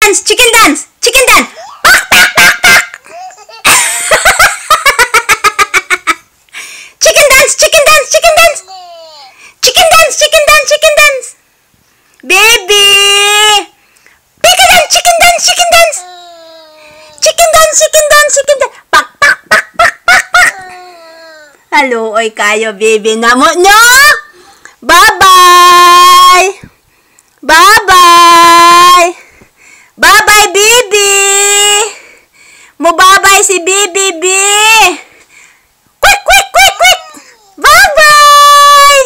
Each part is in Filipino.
dance, chicken dance, chicken dance. Pak, pak, pak, pak. Chicken dance, chicken dance, chicken dance. Chicken dance, chicken dance, chicken dance. Baby. Chicken dance, chicken dance, chicken dance. Chicken dance, chicken dance, chicken dance. Pak, pak, pak, pak, pak, pak. Hello, oy kayo, baby na mo. No! Bye-bye. Bye-bye. Bye-bye, baby. Mo-bye-bye si baby, B. Quick, quick, quick, quick. Bye-bye.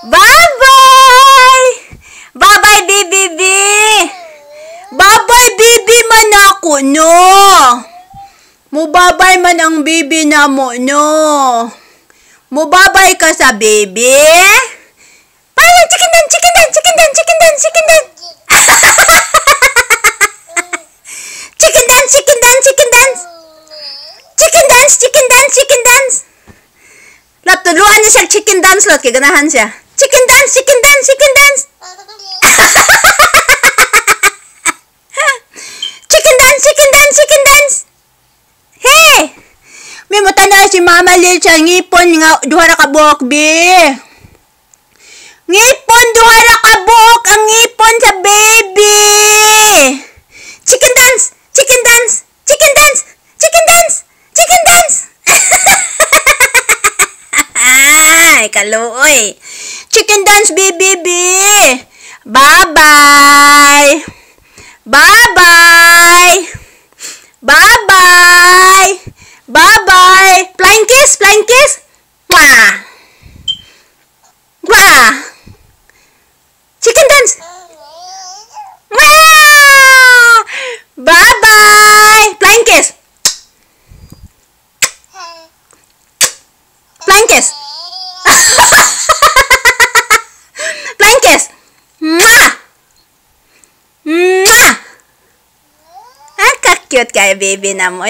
Bye-bye. Bye-bye, baby, B. Bye-bye, baby man ako, no. Mo-bye-bye man ang baby na mo, no. Mo-bye-bye ka sa baby. Bye, chicken dance, chicken dance, chicken dance, chicken dance, chicken dance. Chicken dance, chicken dance, chicken dance. Chicken dance, chicken dance, chicken dance. Lot, tuluan niya siya chicken dance, lot. Kaya ganahan siya. Chicken dance, chicken dance, chicken dance. Chicken dance, chicken dance, chicken dance. Hey! May matanda si Mama Lil siya. Ngipon nga, duha na kabuok, be. Ngipon, duha na kabuok ang ngipon sa baby. Chicken dance, chicken dance, chicken dance, chicken dance, chicken dance. Ay, kaluoy. Chicken dance, baby, B. Bye-bye. Bye-bye. Bye-bye. Bye-bye. Flying kiss, flying kiss. Mwah. Mwah. Chicken dance. Mwah. Bye-bye. Flying kiss. Flying kiss. Flying kiss. Mwah. Mwah. Ah, ka-cute kayo, baby na mo.